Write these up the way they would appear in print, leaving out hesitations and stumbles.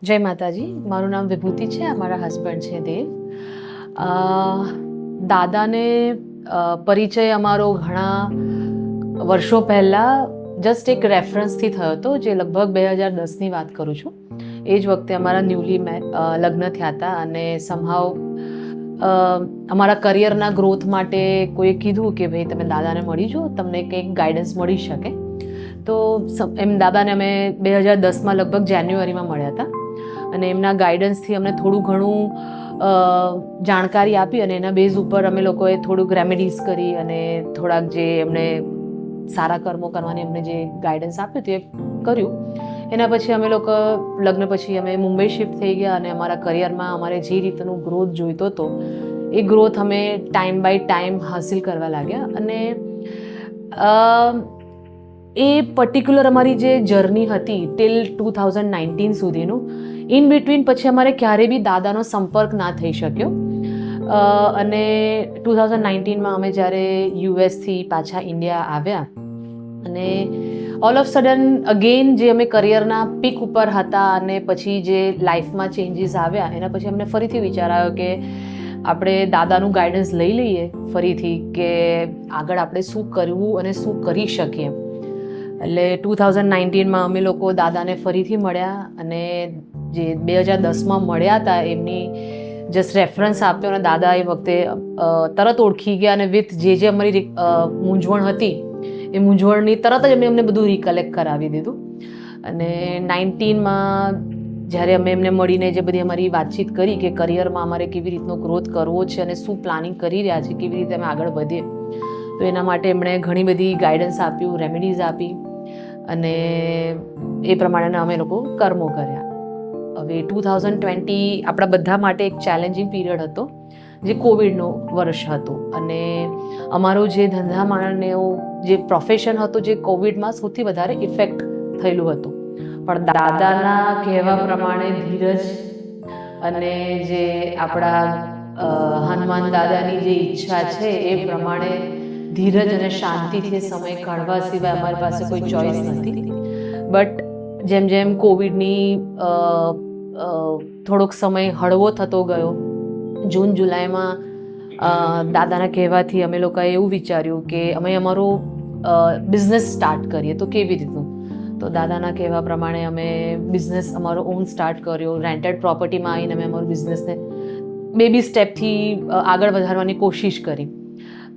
જય માતાજી. મારું નામ વિભૂતિ છે. આ મારા હસબન્ડ છે દેવ. દાદાને પરિચય અમારો ઘણા વર્ષો પહેલાં જસ્ટ એક રેફરન્સથી થયો હતો, જે લગભગ 2010ની વાત કરું છું. એ જ વખતે અમારા ન્યૂલી લગ્ન થયા હતા અને સમહાવ અમારા કરિયરના ગ્રોથ માટે કોઈએ કીધું કે ભાઈ તમે દાદાને મળી જુઓ, તમને કંઈક ગાઈડન્સ મળી શકે. તો એમ દાદાને અમે 2010માં લગભગ જાન્યુઆરીમાં મળ્યા હતા અને એમના ગાઈડન્સથી અમને થોડું ઘણું જાણકારી આપી અને એના બેઝ ઉપર અમે લોકોએ થોડુંક રેમેડીઝ કરી અને થોડાક જે એમને સારા કર્મો કરવાની એમને જે ગાઈડન્સ આપ્યું તે કર્યું. એના પછી અમે લોકો લગ્ન પછી અમે મુંબઈ શિફ્ટ થઈ ગયા અને અમારા કરિયરમાં અમારે જે રીતનું ગ્રોથ જોઈતો હતો એ ગ્રોથ અમે ટાઈમ બાય ટાઈમ હાસિલ કરવા લાગ્યા. અને એ પર્ટિક્યુલર અમારી જે જર્ની હતી ટિલ 2019 સુધીનું, ઇન બિટવીન પછી અમારે ક્યારેય બી દાદાનો સંપર્ક ના થઈ શક્યો. અને 2019માં અમે જ્યારે યુએસથી પાછા ઇન્ડિયા આવ્યા અને ઓલ ઓફ સડન અગેન જે અમે કરિયરના પીક ઉપર હતા અને પછી જે લાઈફમાં ચેન્જીસ આવ્યા એના પછી અમને ફરીથી વિચાર આવ્યો કે આપણે દાદાનું ગાઈડન્સ લઈ લઈએ ફરીથી કે આગળ આપણે શું કરવું અને શું કરી શકીએ. એટલે 2019માં અમે લોકો દાદાને ફરીથી મળ્યા અને જે 2010માં મળ્યા હતા એમની જસ્ટ રેફરન્સ આપ્યો અને દાદા એ વખતે તરત ઓળખી ગયા અને વિથ જે અમારી મૂંઝવણ હતી એ મૂંઝવણની તરત જ અમને બધું રિકલેક્ટ કરાવી દીધું. અને 19માં જ્યારે અમે એમને મળીને જે બધી અમારી વાતચીત કરી કે કરિયરમાં અમારે કેવી રીતનો ગ્રોથ કરવો છે અને શું પ્લાનિંગ કરી રહ્યા છે, કેવી રીતે અમે આગળ વધીએ, તો એના માટે એમણે ઘણી બધી ગાઈડન્સ આપ્યું, રેમેડીઝ આપી અને એ પ્રમાણે અમે લોકો કર્મો કર્યા. હવે 2020 આપણા બધા માટે એક ચેલેન્જિંગ પીરિયડ હતો, જે કોવિડનો વર્ષ હતો અને અમારો જે ધંધામાંનો જે પ્રોફેશન હતો જે કોવિડમાં સૌથી વધારે ઇફેક્ટ થયેલું હતું. પણ દાદાના કહેવા પ્રમાણે ધીરજ અને જે આપણા હનુમાન દાદાની જે ઈચ્છા છે એ પ્રમાણે ધીરજ અને શાંતિથી સમય કાઢવા સિવાય અમારી પાસે કોઈ ચોઈસ નથી. બટ જેમ જેમ કોવિડની થોડોક સમય હળવો થતો ગયો, જૂન જુલાઈમાં દાદાના કહેવાથી અમે લોકોએ એવું વિચાર્યું કે અમે અમારો બિઝનેસ સ્ટાર્ટ કરીએ તો કેવી રીતનું. તો દાદાના કહેવા પ્રમાણે અમે બિઝનેસ અમારો ઓન સ્ટાર્ટ કર્યો. રેન્ટેડ પ્રોપર્ટીમાં આવીને અમે અમારો બિઝનેસને બેબી સ્ટેપથી આગળ વધારવાની કોશિશ કરી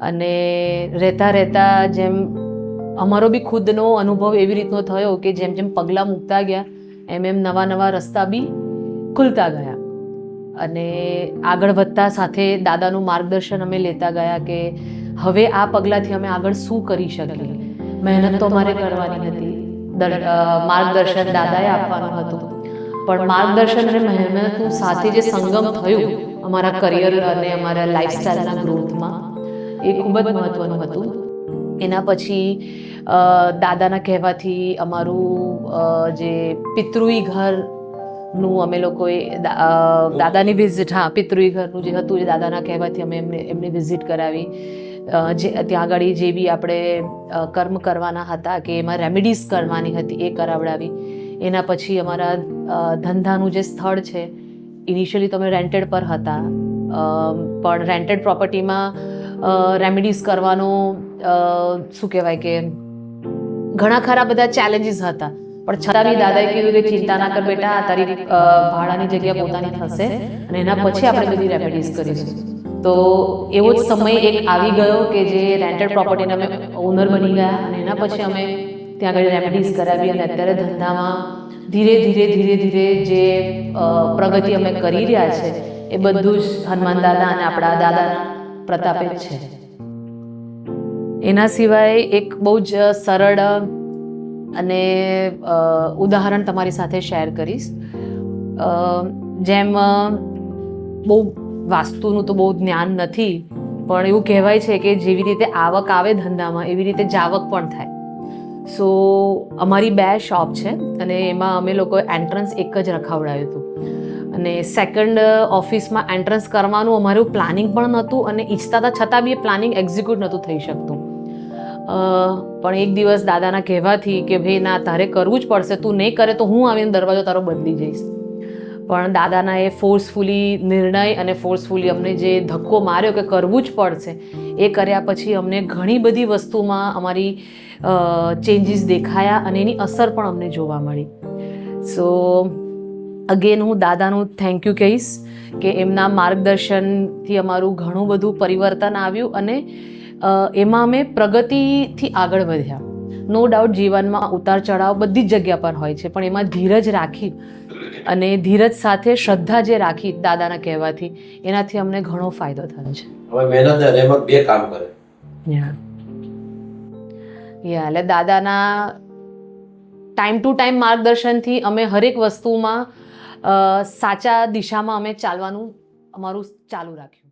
અને રહેતા જેમ અમારો બી ખુદનો અનુભવ એવી રીતનો થયો કે જેમ જેમ પગલાં મૂકતા ગયા એમ નવા રસ્તા બી ખુલતા ગયા અને આગળ વધતા સાથે દાદાનું માર્ગદર્શન અમે લેતા ગયા કે હવે આ પગલાંથી અમે આગળ શું કરી શકીએ. મહેનત તો અમારે કરવાની હતી, માર્ગદર્શન દાદાએ આપવાનું હતું, પણ માર્ગદર્શન અને મહેનતનું સાથે જે સંગમ થયું અમારા કરિયર અને અમારા લાઈફસ્ટાઈલના ગ્રોથમાં એ ખૂબ જ મહત્વનું હતું. એના પછી દાદાના કહેવાથી અમારું જે પિતૃઈ ઘરનું અમે લોકોએ દાદાની વિઝિટ, પિતૃઈ ઘરનું જે હતું એ દાદાના કહેવાથી અમે એમને વિઝિટ કરાવી. જે ત્યાં આગળ જે બી આપણે કર્મ કરવાના હતા કે એમાં રેમેડીઝ કરવાની હતી એ કરાવડાવી. એના પછી અમારા ધંધાનું જે સ્થળ છે, ઇનિશિયલી તો અમે રેન્ટેડ પર હતા, પણ રેન્ટેડ પ્રોપર્ટીમાં રેમેડીઝ કરવાનો શું કહેવાય કે ઘણા ખરા બધા ચેલેન્જીસ હતા. પણ છતાં બી દાદાએ કીધું કે ચિંતા ના કર બેટા, તારી ભાડાની જગ્યા પોતાની થશે અને એના પછી આપણે બધી રેમેડીઝ કરીશું. તો એવો જ સમય એક આવી ગયો કે જે રેન્ટેડ પ્રોપર્ટીના અમે ઓનર બની ગયા અને એના પછી અમે ત્યાં આગળ રેમેડીઝ કરાવી અને અત્યારે ધંધામાં ધીરે જે પ્રગતિ અમે કરી રહ્યા છે એ બધું જ હનુમાન દાદા અને આપણા દાદાના પ્રતાપે જ છે. એના સિવાય એક બહુ જ સરળ અને ઉદાહરણ તમારી સાથે શેર કરીશ. જેમ બહુ વાસ્તુનું તો બહુ જ્ઞાન નથી, પણ એવું કહેવાય છે કે જેવી રીતે આવક આવે ધંધામાં એવી રીતે જાવક પણ થાય. સો અમારી 2 શોપ છે અને એમાં અમે લોકો એન્ટ્રન્સ એક જ રખાવડાવ્યું હતું અને સેકન્ડ ઓફિસમાં એન્ટ્રન્સ કરવાનું અમારું પ્લાનિંગ પણ નહોતું અને ઈચ્છતા હતા છતાં બી એ પ્લાનિંગ એક્ઝિક્યુટ નહોતું થઈ શકતું. પણ એક દિવસ દાદાના કહેવાથી કે ભાઈ ના, તારે કરવું જ પડશે, તું નહીં કરે તો હું આવીને દરવાજો તારો બદલી જઈશ. પણ દાદાના એ ફોર્સફુલી નિર્ણય અને ફોર્સફુલી અમને જે ધક્કો માર્યો કે કરવું જ પડશે, એ કર્યા પછી અમને ઘણી બધી વસ્તુમાં અમારી ચેન્જીસ દેખાયા અને એની અસર પણ અમને જોવા મળી. સો અગેન હું દાદાનું થેન્ક યુ કહીશ કે એમના માર્ગદર્શનથી અમારું ઘણું બધું પરિવર્તન આવ્યું અને એમાં અમે પ્રગતિથી આગળ વધ્યા. નો ડાઉટ જીવનમાં ઉતાર ચઢાવ બધી જ જગ્યા પર હોય છે, પણ એમાં ધીરજ રાખી અને ધીરજ સાથે શ્રદ્ધા જે રાખી દાદાના કહેવાથી, એનાથી અમને ઘણો ફાયદો થયો છે. હવે મહેનત અને રહેમત બે કામ કરે. એટલે દાદાના ટાઈમ ટુ ટાઈમ માર્ગદર્શનથી અમે હરેક વસ્તુમાં સાચા દિશામાં અમે ચાલવાનું અમારું ચાલુ રાખ્યું.